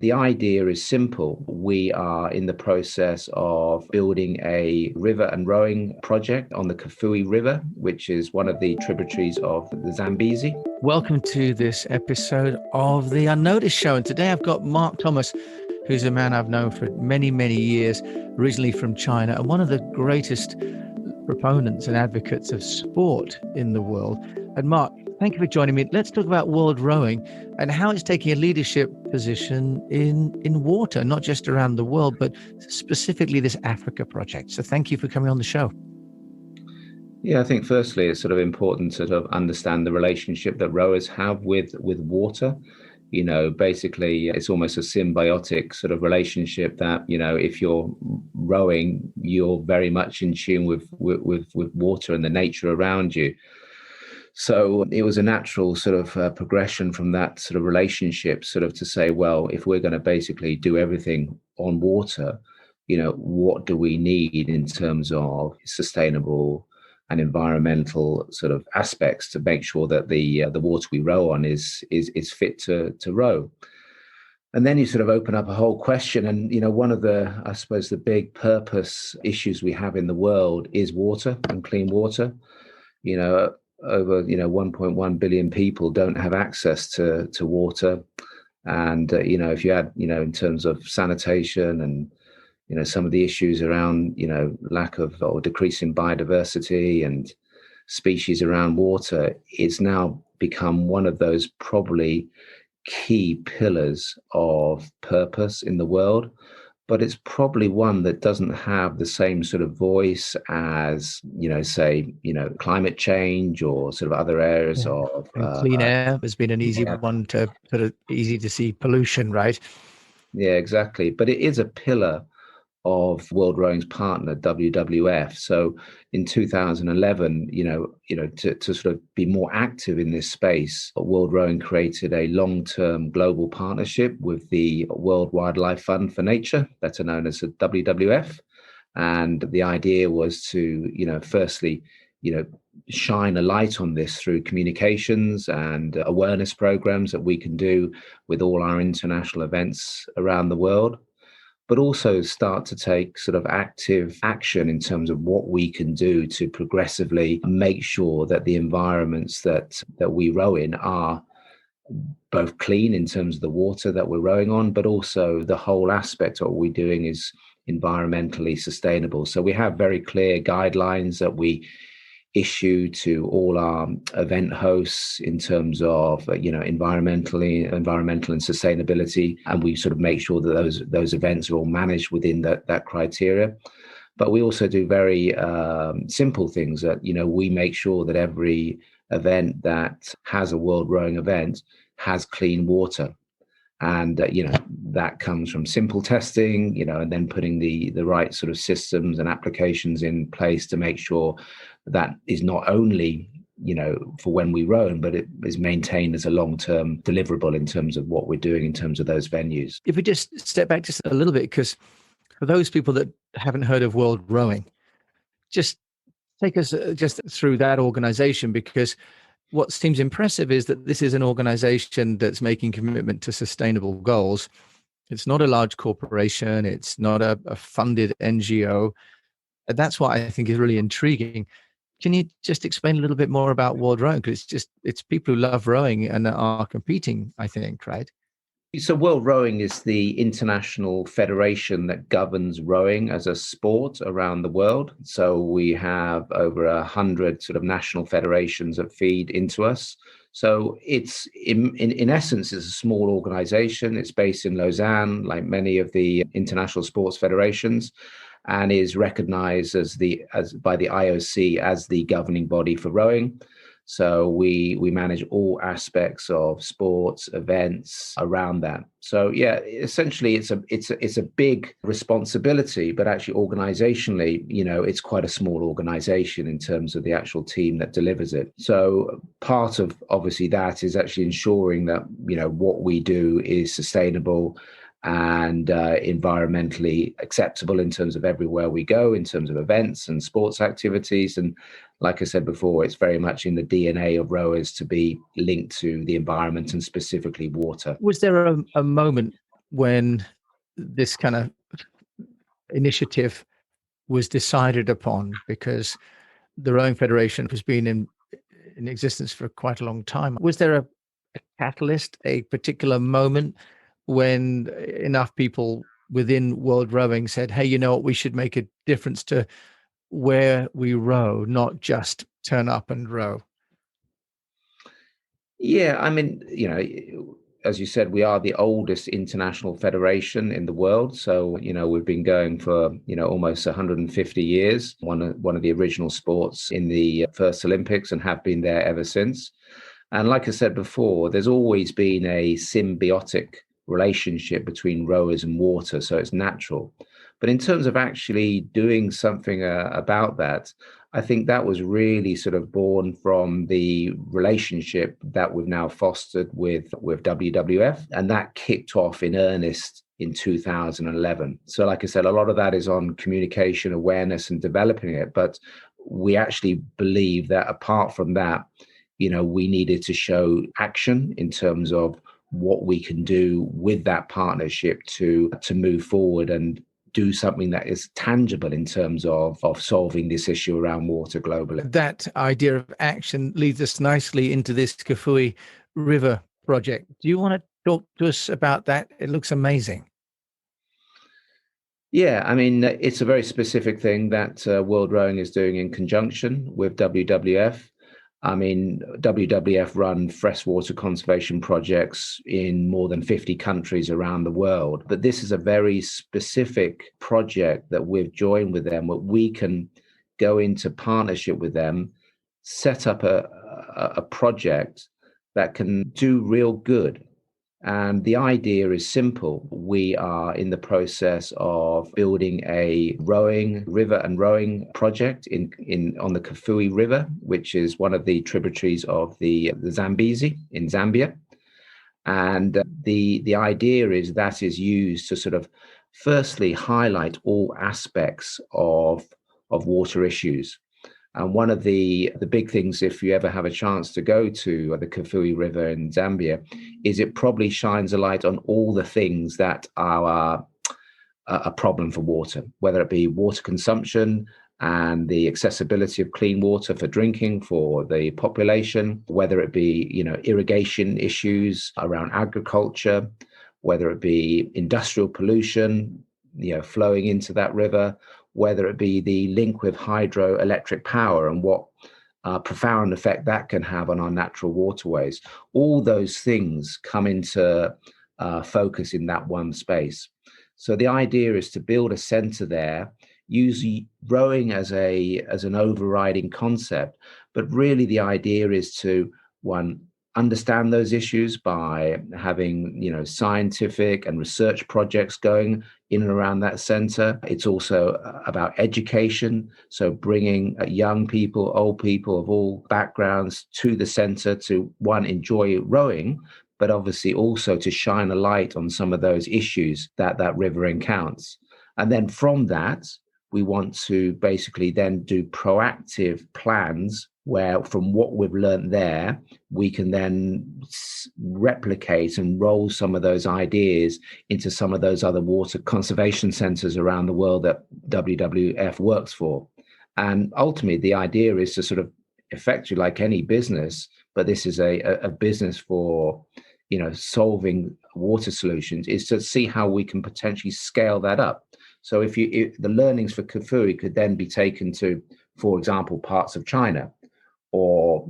The idea is simple. We are in the process of building a river and rowing project on the Kafue River, which is one of the tributaries of the Zambezi. Welcome to this episode of The Unnoticed Show. And today I've got Mark Thomas, who's a man I've known for many, many years, originally from China, and one of the greatest proponents and advocates of sport in the world. And Mark, thank you for joining me. Let's talk about world rowing and how it's taking a leadership position in water, not just around the world, but specifically this Africa project. So thank you for coming on the show. Yeah, I think firstly, it's sort of important to sort of understand the relationship that rowers have with water. You know, basically, it's almost a symbiotic sort of relationship that, you know, if you're rowing, you're very much in tune with water and the nature around you. So it was a natural sort of progression from that sort of relationship, sort of to say, well, if we're going to basically do everything on water, you know, what do we need in terms of sustainable and environmental sort of aspects to make sure that the water we row on is fit to row. And then you sort of open up a whole question. And, you know, one of the, I suppose, the big purpose issues we have in the world is water and clean water. You know, over, 1.1 billion people don't have access to water. And, if you add, in terms of sanitation and, some of the issues around, lack of or decreasing biodiversity and species around water, it's now become one of those probably key pillars of purpose in the world. But it's probably one that doesn't have the same sort of voice as, climate change or sort of other areas of clean air has been an easy one to sort of easy to see pollution, right? Yeah, exactly. But it is a pillar of World Rowing's partner, WWF. So in 2011, to sort of be more active in this space, World Rowing created a long-term global partnership with the World Wildlife Fund for Nature, better known as the WWF. And the idea was to, firstly, shine a light on this through communications and awareness programs that we can do with all our international events around the world, but also start to take sort of active action in terms of what we can do to progressively make sure that the environments that we row in are both clean in terms of the water that we're rowing on, but also the whole aspect of what we're doing is environmentally sustainable. So we have very clear guidelines that we issue to all our event hosts in terms of environmental and sustainability, and we sort of make sure that those events are all managed within that criteria. But we also do very simple things that we make sure that every event that has a world rowing event has clean water. And, that comes from simple testing, and then putting the right sort of systems and applications in place to make sure that is not only, for when we row, but it is maintained as a long-term deliverable in terms of what we're doing in terms of those venues. If we just step back just a little bit, because for those people that haven't heard of World Rowing, just take us just through that organization, because what seems impressive is that this is an organization that's making commitment to sustainable goals. It's not a large corporation. It's not a funded NGO. And that's what I think is really intriguing. Can you just explain a little bit more about World Rowing? Because it's people who love rowing and are competing, I think, right? So World Rowing is the international federation that governs rowing as a sport around the world. So we have over 100 sort of national federations that feed into us. So it's in essence, it's a small organization. It's based in Lausanne, like many of the international sports federations, and is recognized as by the IOC as the governing body for rowing. So we manage all aspects of sports events around that. So yeah, essentially it's a big responsibility, but actually organizationally, it's quite a small organization in terms of the actual team that delivers it. So part of obviously that is actually ensuring that, what we do is sustainable and environmentally acceptable in terms of everywhere we go, in terms of events and sports activities. And like I said before, it's very much in the DNA of rowers to be linked to the environment and specifically water. Was there a moment when this kind of initiative was decided upon? Because the Rowing Federation has been in existence for quite a long time. Was there a catalyst, a particular moment when enough people within World Rowing said, hey, you know what, we should make a difference to where we row, not just turn up and row? Yeah, I mean, as you said, we are the oldest international federation in the world. So, we've been going for, almost 150 years, one of the original sports in the first Olympics, and have been there ever since. And like I said before, there's always been a symbiotic relationship between rowers and water, so it's natural. But in terms of actually doing something about that, I think that was really sort of born from the relationship that we've now fostered with WWF, and that kicked off in earnest in 2011. So like I said, a lot of that is on communication, awareness, and developing it. But we actually believe that apart from that, we needed to show action in terms of what we can do with that partnership to move forward and do something that is tangible in terms of solving this issue around water globally. That idea of action leads us nicely into this Kafue River project. Do you want to talk to us about that? It looks amazing. Yeah, I mean, it's a very specific thing that World Rowing is doing in conjunction with WWF. I mean, WWF run freshwater conservation projects in more than 50 countries around the world. But this is a very specific project that we've joined with them, where we can go into partnership with them, set up a project that can do real good. And the idea is simple. We are in the process of building a river and rowing project on the Kefu River, which is one of the tributaries of the Zambezi in Zambia. And the idea is that is used to sort of firstly highlight all aspects of water issues. And one of the big things, if you ever have a chance to go to the Kafue River in Zambia, is it probably shines a light on all the things that are a problem for water, whether it be water consumption and the accessibility of clean water for drinking for the population, whether it be, irrigation issues around agriculture, whether it be industrial pollution, flowing into that river, whether it be the link with hydroelectric power and what profound effect that can have on our natural waterways. All those things come into focus in that one space. So the idea is to build a center there, use rowing as an overriding concept, but really the idea is to, one, understand those issues by having scientific and research projects going in and around that center. It's also about education, so bringing young people, old people of all backgrounds to the center to, one, enjoy rowing, but obviously also to shine a light on some of those issues that river encounters. And then from that, we want to basically then do proactive plans where, from what we've learned there, we can then replicate and roll some of those ideas into some of those other water conservation centers around the world that WWF works for. And ultimately, the idea is to sort of effectively, like any business, but this is a business for solving water solutions, is to see how we can potentially scale that up. So if the learnings for Kafue could then be taken to, for example, parts of China or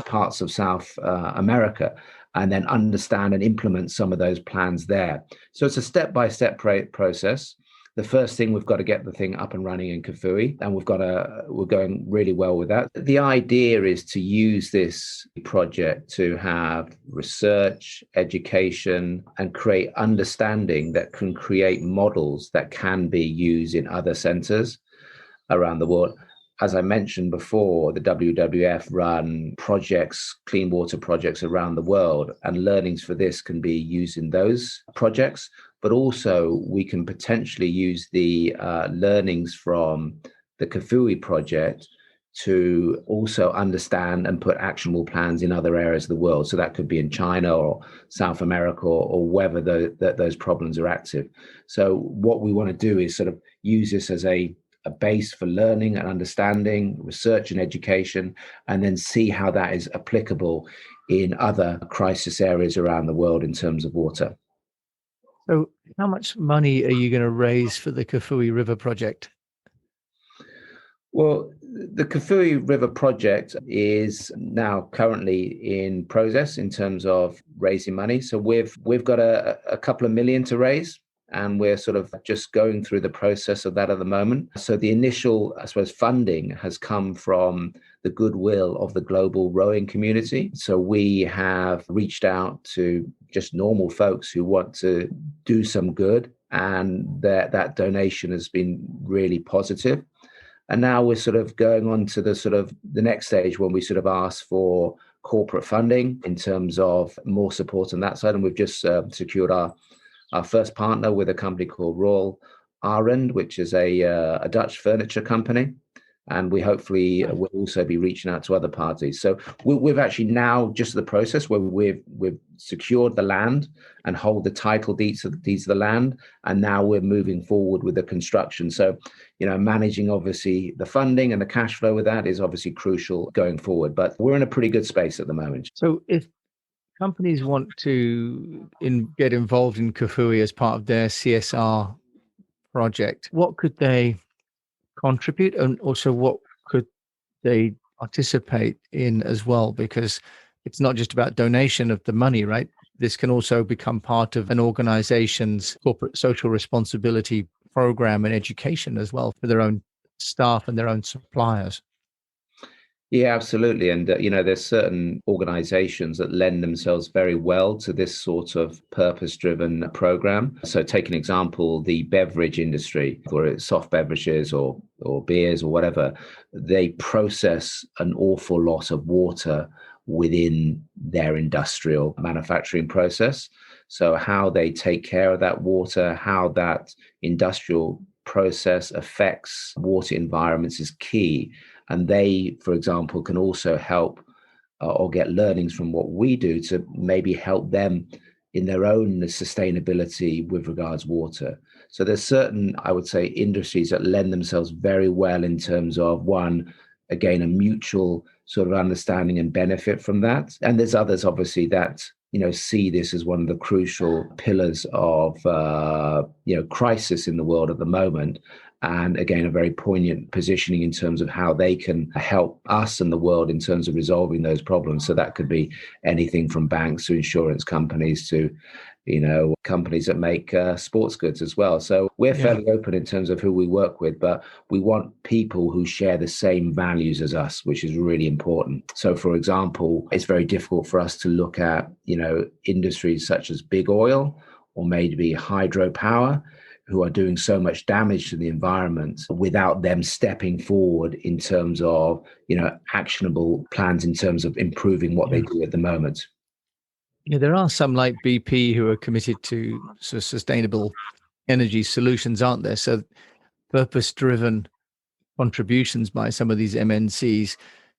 parts of South America, and then understand and implement some of those plans there. So it's a step-by-step process. The first thing, we've got to get the thing up and running in Kafue, and we're going really well with that. The idea is to use this project to have research, education, and create understanding that can create models that can be used in other centers around the world. As I mentioned before, the WWF run projects, clean water projects around the world, and learnings for this can be used in those projects. But also we can potentially use the learnings from the Kafue project to also understand and put actionable plans in other areas of the world. So that could be in China or South America or wherever those problems are active. So what we want to do is sort of use this as a base for learning and understanding, research and education, and then see how that is applicable in other crisis areas around the world in terms of water. So how much money are you going to raise for the Kafue River project? Well, the Kafue River project is now currently in process in terms of raising money. So we've got a couple of million to raise, and we're sort of just going through the process of that at the moment. So the initial, I suppose, funding has come from the goodwill of the global rowing community. So we have reached out to just normal folks who want to do some good, and that donation has been really positive. And now we're sort of going on to the next stage when we sort of ask for corporate funding in terms of more support on that side. And we've just secured our first partner with a company called Royal Arend, which is a Dutch furniture company. And we hopefully will also be reaching out to other parties. So we've actually now just the process where we've secured the land and hold the title deeds of the land, and now we're moving forward with the construction. So, managing obviously the funding and the cash flow with that is obviously crucial going forward. But we're in a pretty good space at the moment. So if companies want to get involved in Kafue as part of their CSR project, what could they contribute, and also what could they participate in as well? Because it's not just about donation of the money, right? This can also become part of an organization's corporate social responsibility program and education as well for their own staff and their own suppliers. Yeah, absolutely. And, there's certain organizations that lend themselves very well to this sort of purpose-driven program. So take an example, the beverage industry, whether it's soft beverages or beers or whatever, they process an awful lot of water within their industrial manufacturing process. So how they take care of that water, how that industrial process affects water environments is key. And they, for example, can also help or get learnings from what we do to maybe help them in their own sustainability with regards water. So there's certain, I would say, industries that lend themselves very well in terms of, one, again, a mutual sort of understanding and benefit from that. And there's others, obviously, that see this as one of the crucial pillars of crisis in the world at the moment. And again, a very poignant positioning in terms of how they can help us and the world in terms of resolving those problems. So that could be anything from banks to insurance companies to, companies that make sports goods as well. So we're fairly open in terms of who we work with, but we want people who share the same values as us, which is really important. So, for example, it's very difficult for us to look at, industries such as big oil or maybe hydropower, who are doing so much damage to the environment without them stepping forward in terms of, actionable plans in terms of improving what they do at the moment. There are some like BP who are committed to sustainable energy solutions, aren't there? So purpose-driven contributions by some of these MNCs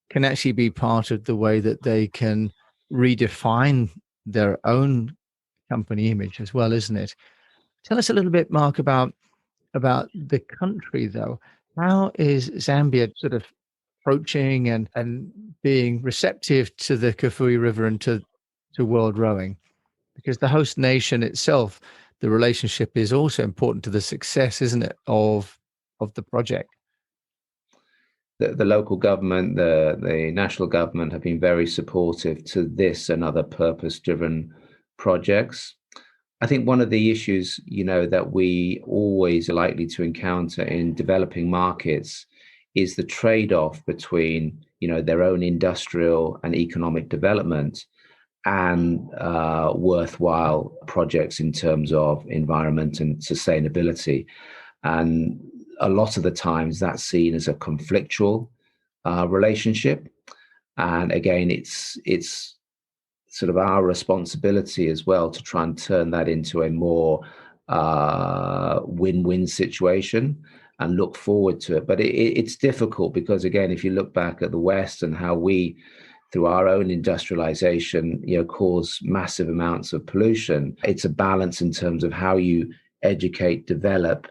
can actually be part of the way that they can redefine their own company image as well, isn't it? Tell us a little bit, Mark, about the country, though. How is Zambia sort of approaching and being receptive to the Kafue River and to World Rowing? Because the host nation itself, the relationship is also important to the success, isn't it, of the project? The local government, the national government have been very supportive to this and other purpose-driven projects. I think one of the issues, that we always are likely to encounter in developing markets is the trade-off between, their own industrial and economic development and worthwhile projects in terms of environment and sustainability. And a lot of the times that's seen as a conflictual relationship. And again, it's sort of our responsibility as well to try and turn that into a more win-win situation. and look forward to it. But it's difficult because, again, if you look back at the West and how we, through our own industrialization, cause massive amounts of pollution, it's a balance in terms of how you educate, develop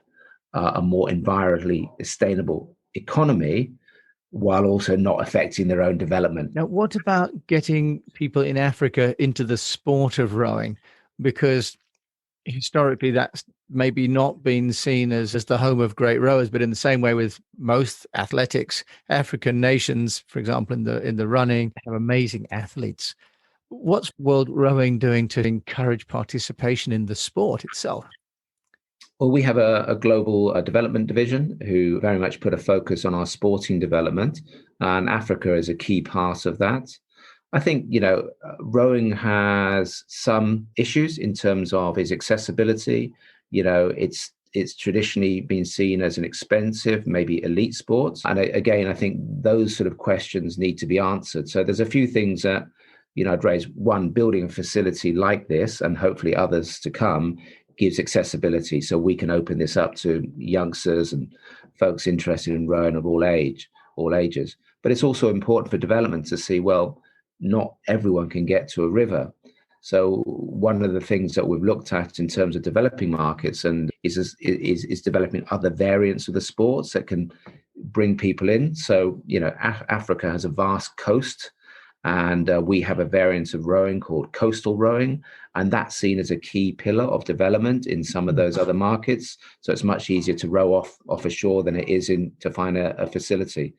a more environmentally sustainable economy while also not affecting their own development. Now, what about getting people in Africa into the sport of rowing? Because historically, that's maybe not been seen as the home of great rowers, but in the same way with most athletics, African nations, for example, in the running, have amazing athletes. What's World Rowing doing to encourage participation in the sport itself? Well, we have a global development division who very much put a focus on our sporting development, and Africa is a key part of that. I think, rowing has some issues in terms of its accessibility. It's traditionally been seen as an expensive, maybe elite sport. And again, I think those sort of questions need to be answered. So there's a few things that, I'd raise. One, building a facility like this, and hopefully others to come, gives accessibility. So we can open this up to youngsters and folks interested in rowing of all ages. But it's also important for development to see, well, not everyone can get to a river. So one of the things that we've looked at in terms of developing markets and is developing other variants of the sports that can bring people in. So, Africa has a vast coast, and we have a variant of rowing called coastal rowing, and that's seen as a key pillar of development in some of those other markets. So it's much easier to row off a shore than it is to find a facility.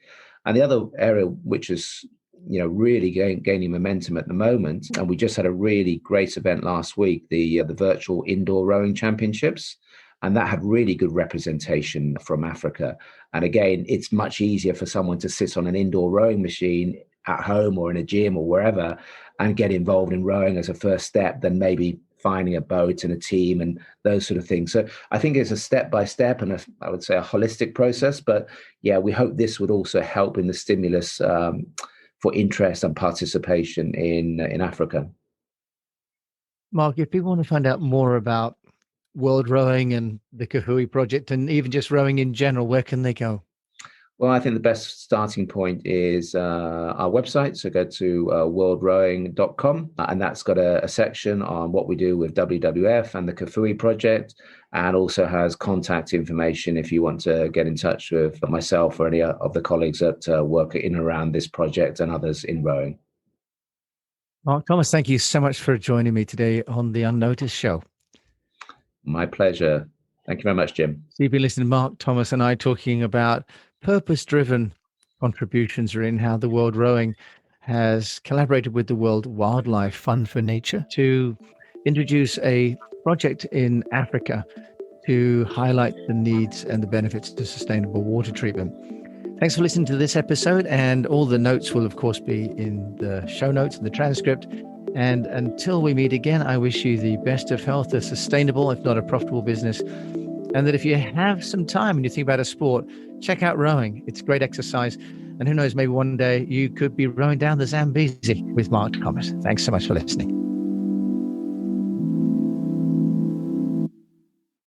And the other area which is really gaining momentum at the moment, and we just had a really great event last week, the virtual indoor rowing championships, and that had really good representation from Africa. And again, it's much easier for someone to sit on an indoor rowing machine at home or in a gym or wherever and get involved in rowing as a first step than maybe finding a boat and a team and those sort of things. So I think it's a step-by-step and I would say a holistic process. But yeah, we hope this would also help in the stimulus for interest and participation in Africa. Mark, if people want to find out more about World Rowing and the Kafue project and even just rowing in general, where can they go? Well, I think the best starting point is our website. So go to worldrowing.com, and that's got a section on what we do with WWF and the Kafue project, and also has contact information if you want to get in touch with myself or any of the colleagues that work in and around this project and others in rowing. Mark Thomas, thank you so much for joining me today on the Unnoticed Show. My pleasure. Thank you very much, Jim. So you've been listening to Mark Thomas and I talking about purpose-driven contributions in how the World Rowing has collaborated with the World Wildlife Fund for Nature to introduce a project in Africa to highlight the needs and the benefits to sustainable water treatment. Thanks for listening to this episode, and all the notes will, of course, be in the show notes and the transcript. And until we meet again, I wish you the best of health, a sustainable, if not a profitable business. And that if you have some time and you think about a sport, check out rowing. It's great exercise. And who knows, maybe one day you could be rowing down the Zambezi with Mark Thomas. Thanks so much for listening.